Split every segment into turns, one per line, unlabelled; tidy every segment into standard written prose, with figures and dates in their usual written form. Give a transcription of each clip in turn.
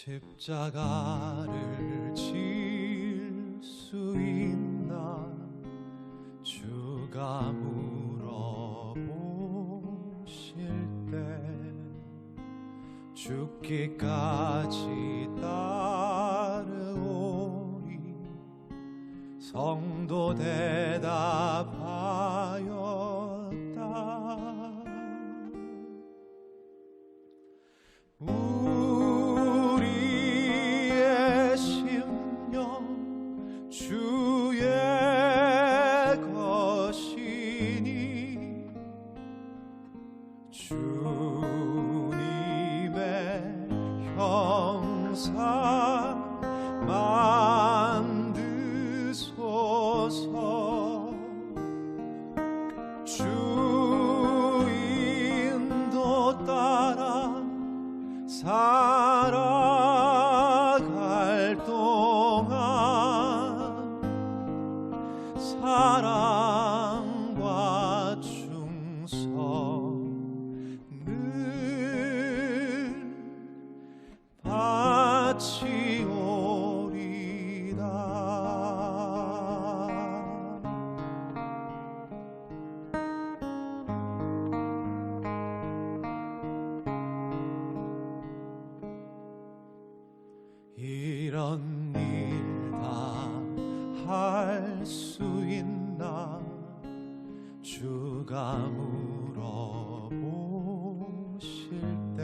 십자가를 질 수 있나 주가 물어보실 때 죽기까지 따르오리. 성도 대답하였다. 우리의 심령 주의 것이니 주님의 형상 만드소서. 주 인도 따라 살아갈 동안 사랑과 충성을 바치오리다. 이런 일 다 할 수 있나 주가 물어보실 때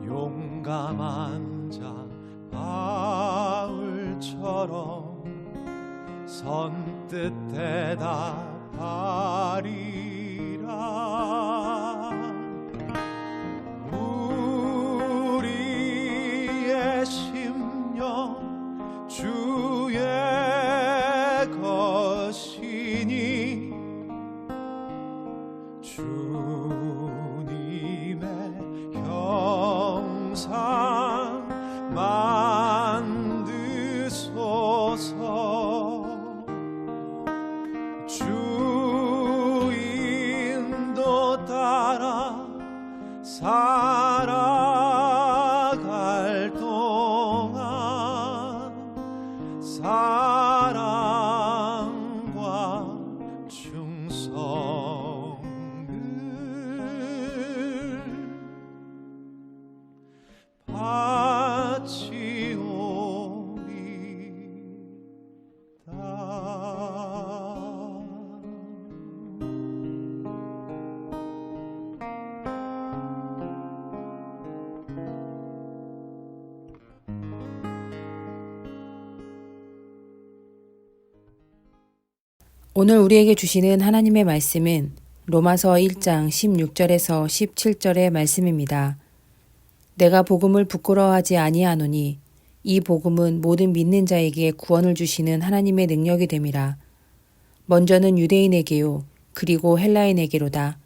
용감한 자 바울처럼 선뜻 대답하리라. 우리의 심령 주의 것이니 주님의 형상 만드소서. 주 인도 따라 살아갈 동안 사랑과 충성을
오늘 우리에게 주시는 하나님의 말씀은 로마서 1장 16절에서 17절의 말씀입니다. 내가 복음을 부끄러워하지 아니하노니 이 복음은 모든 믿는 자에게 구원을 주시는 하나님의 능력이 됨이라. 먼저는 유대인에게요 그리고 헬라인에게로다.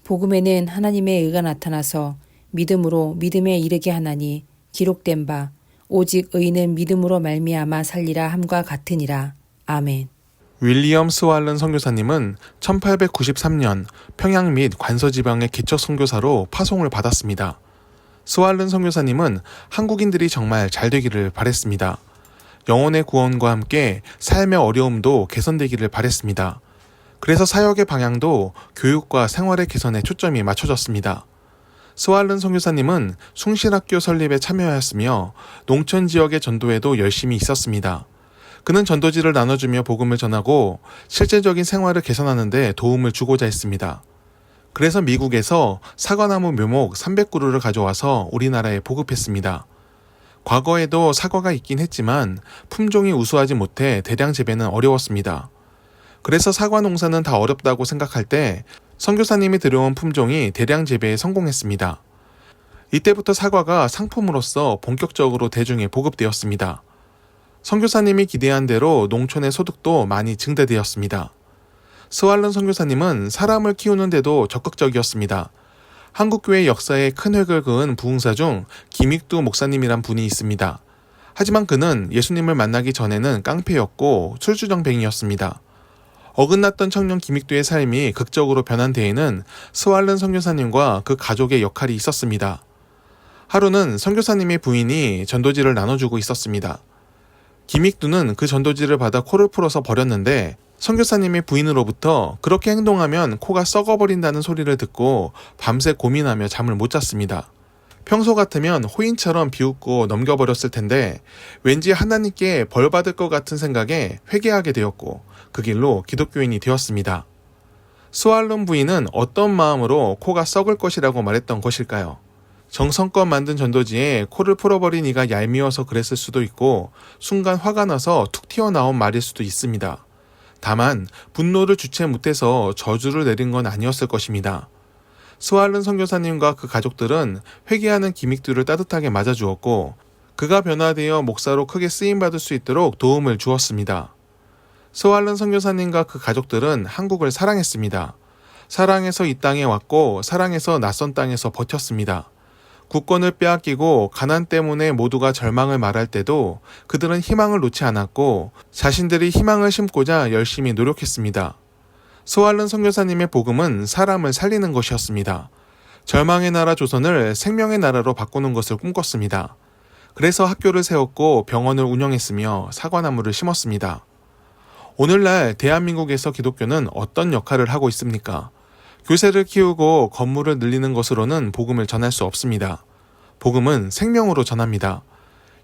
복음에는 하나님의 의가 나타나서 믿음으로 믿음에 이르게 하나니 기록된 바 오직 의인은 믿음으로 말미암아 살리라 함과 같으니라. 아멘.
윌리엄 스왈른 선교사님은 1893년 평양 및 관서지방의 개척 선교사로 파송을 받았습니다. 스왈른 선교사님은 한국인들이 정말 잘 되기를 바랬습니다. 영혼의 구원과 함께 삶의 어려움도 개선되기를 바랬습니다. 그래서 사역의 방향도 교육과 생활의 개선에 초점이 맞춰졌습니다. 스왈른 선교사님은 숭실학교 설립에 참여하였으며 농촌 지역의 전도에도 열심히 있었습니다. 그는 전도지를 나눠주며 복음을 전하고 실제적인 생활을 개선하는 데 도움을 주고자 했습니다. 그래서 미국에서 사과나무 묘목 300그루를 가져와서 우리나라에 보급했습니다. 과거에도 사과가 있긴 했지만 품종이 우수하지 못해 대량 재배는 어려웠습니다. 그래서 사과 농사는 다 어렵다고 생각할 때 선교사님이 들여온 품종이 대량 재배에 성공했습니다. 이때부터 사과가 상품으로서 본격적으로 대중에 보급되었습니다. 선교사님이 기대한 대로 농촌의 소득도 많이 증대되었습니다. 스왈른 선교사님은 사람을 키우는 데도 적극적이었습니다. 한국교회 역사에 큰 획을 그은 부흥사 중 김익두 목사님이란 분이 있습니다. 하지만 그는 예수님을 만나기 전에는 깡패였고 술주정뱅이였습니다. 어긋났던 청년 김익두의 삶이 극적으로 변한 데에는 스왈른 선교사님과 그 가족의 역할이 있었습니다. 하루는 선교사님의 부인이 전도지를 나눠주고 있었습니다. 김익두는 그 전도지를 받아 코를 풀어서 버렸는데 선교사님의 부인으로부터 그렇게 행동하면 코가 썩어버린다는 소리를 듣고 밤새 고민하며 잠을 못 잤습니다. 평소 같으면 호인처럼 비웃고 넘겨버렸을 텐데 왠지 하나님께 벌 받을 것 같은 생각에 회개하게 되었고 그 길로 기독교인이 되었습니다. 스왈론 부인은 어떤 마음으로 코가 썩을 것이라고 말했던 것일까요? 정성껏 만든 전도지에 코를 풀어버린 이가 얄미워서 그랬을 수도 있고 순간 화가 나서 툭 튀어나온 말일 수도 있습니다. 다만 분노를 주체 못해서 저주를 내린 건 아니었을 것입니다. 스왈른 선교사님과 그 가족들은 회개하는 김익두를 따뜻하게 맞아주었고 그가 변화되어 목사로 크게 쓰임받을 수 있도록 도움을 주었습니다. 스왈른 선교사님과 그 가족들은 한국을 사랑했습니다. 사랑해서 이 땅에 왔고 사랑해서 낯선 땅에서 버텼습니다. 국권을 빼앗기고 가난 때문에 모두가 절망을 말할 때도 그들은 희망을 놓지 않았고 자신들이 희망을 심고자 열심히 노력했습니다. 스왈른 선교사님의 복음은 사람을 살리는 것이었습니다. 절망의 나라 조선을 생명의 나라로 바꾸는 것을 꿈꿨습니다. 그래서 학교를 세웠고 병원을 운영했으며 사과나무를 심었습니다. 오늘날 대한민국에서 기독교는 어떤 역할을 하고 있습니까? 교세를 키우고 건물을 늘리는 것으로는 복음을 전할 수 없습니다. 복음은 생명으로 전합니다.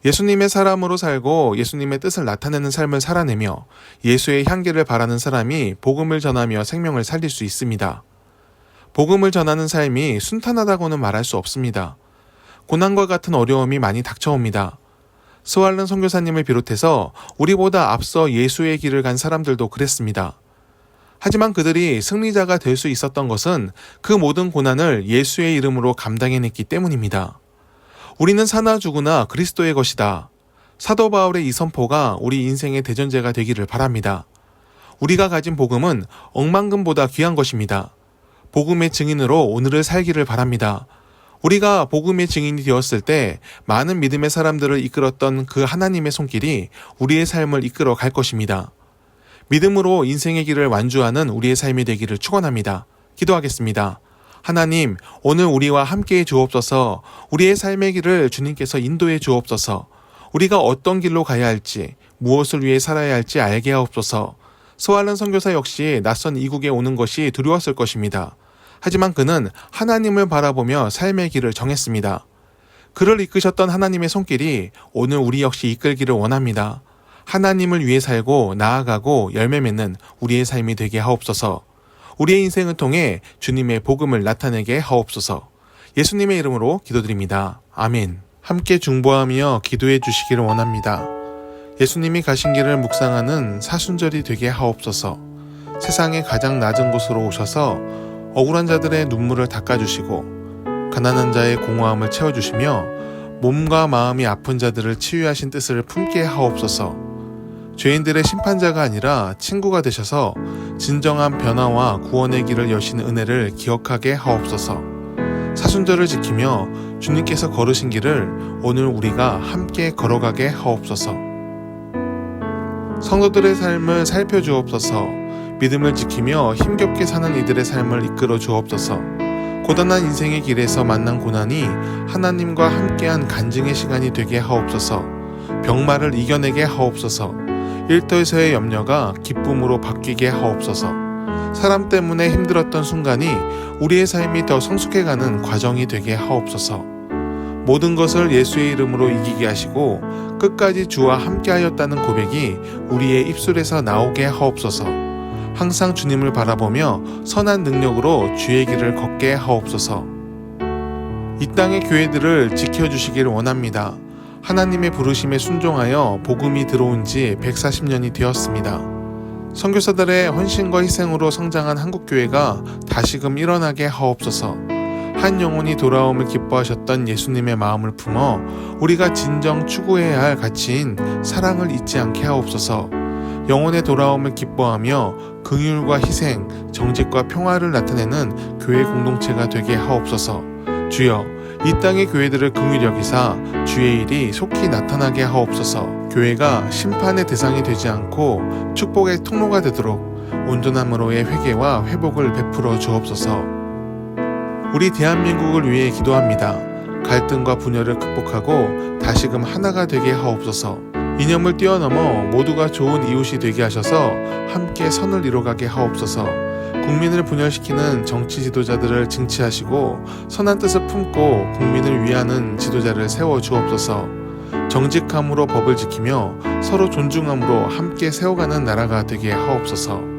예수님의 사람으로 살고 예수님의 뜻을 나타내는 삶을 살아내며 예수의 향기를 바라는 사람이 복음을 전하며 생명을 살릴 수 있습니다. 복음을 전하는 삶이 순탄하다고는 말할 수 없습니다. 고난과 같은 어려움이 많이 닥쳐옵니다. 스왈른 선교사님을 비롯해서 우리보다 앞서 예수의 길을 간 사람들도 그랬습니다. 하지만 그들이 승리자가 될 수 있었던 것은 그 모든 고난을 예수의 이름으로 감당해냈기 때문입니다. 우리는 사나 죽으나 그리스도의 것이다. 사도 바울의 이 선포가 우리 인생의 대전제가 되기를 바랍니다. 우리가 가진 복음은 억만금보다 귀한 것입니다. 복음의 증인으로 오늘을 살기를 바랍니다. 우리가 복음의 증인이 되었을 때 많은 믿음의 사람들을 이끌었던 그 하나님의 손길이 우리의 삶을 이끌어 갈 것입니다. 믿음으로 인생의 길을 완주하는 우리의 삶이 되기를 축원합니다. 기도하겠습니다. 하나님, 오늘 우리와 함께해 주옵소서. 우리의 삶의 길을 주님께서 인도해 주옵소서. 우리가 어떤 길로 가야 할지, 무엇을 위해 살아야 할지 알게 하옵소서. 스왈른 선교사 역시 낯선 이국에 오는 것이 두려웠을 것입니다. 하지만 그는 하나님을 바라보며 삶의 길을 정했습니다. 그를 이끄셨던 하나님의 손길이 오늘 우리 역시 이끌기를 원합니다. 하나님을 위해 살고 나아가고 열매 맺는 우리의 삶이 되게 하옵소서. 우리의 인생을 통해 주님의 복음을 나타내게 하옵소서. 예수님의 이름으로 기도드립니다. 아멘. 함께 중보하며 기도해 주시기를 원합니다. 예수님이 가신 길을 묵상하는 사순절이 되게 하옵소서. 세상의 가장 낮은 곳으로 오셔서 억울한 자들의 눈물을 닦아주시고 가난한 자의 공허함을 채워주시며 몸과 마음이 아픈 자들을 치유하신 뜻을 품게 하옵소서. 죄인들의 심판자가 아니라 친구가 되셔서 진정한 변화와 구원의 길을 여시는 은혜를 기억하게 하옵소서. 사순절을 지키며 주님께서 걸으신 길을 오늘 우리가 함께 걸어가게 하옵소서. 성도들의 삶을 살펴주옵소서. 믿음을 지키며 힘겹게 사는 이들의 삶을 이끌어 주옵소서. 고단한 인생의 길에서 만난 고난이 하나님과 함께한 간증의 시간이 되게 하옵소서. 병마를 이겨내게 하옵소서. 일터에서의 염려가 기쁨으로 바뀌게 하옵소서. 사람 때문에 힘들었던 순간이 우리의 삶이 더 성숙해가는 과정이 되게 하옵소서. 모든 것을 예수의 이름으로 이기게 하시고 끝까지 주와 함께하였다는 고백이 우리의 입술에서 나오게 하옵소서. 항상 주님을 바라보며 선한 능력으로 주의 길을 걷게 하옵소서. 이 땅의 교회들을 지켜주시기를 원합니다. 하나님의 부르심에 순종하여 복음이 들어온 지 140년이 되었습니다. 선교사들의 헌신과 희생으로 성장한 한국교회가 다시금 일어나게 하옵소서. 한 영혼이 돌아옴을 기뻐하셨던 예수님의 마음을 품어 우리가 진정 추구해야 할 가치인 사랑을 잊지 않게 하옵소서. 영혼의 돌아옴을 기뻐하며 긍휼과 희생, 정직과 평화를 나타내는 교회 공동체가 되게 하옵소서. 주여, 이 땅의 교회들을 긍휼히 여기사 주의 일이 속히 나타나게 하옵소서. 교회가 심판의 대상이 되지 않고 축복의 통로가 되도록 온전함으로의 회개와 회복을 베풀어 주옵소서. 우리 대한민국을 위해 기도합니다. 갈등과 분열을 극복하고 다시금 하나가 되게 하옵소서. 이념을 뛰어넘어 모두가 좋은 이웃이 되게 하셔서 함께 선을 이뤄가게 하옵소서. 국민을 분열시키는 정치 지도자들을 징치하시고 선한 뜻을 품고 국민을 위하는 지도자를 세워 주옵소서. 정직함으로 법을 지키며 서로 존중함으로 함께 세워가는 나라가 되게 하옵소서.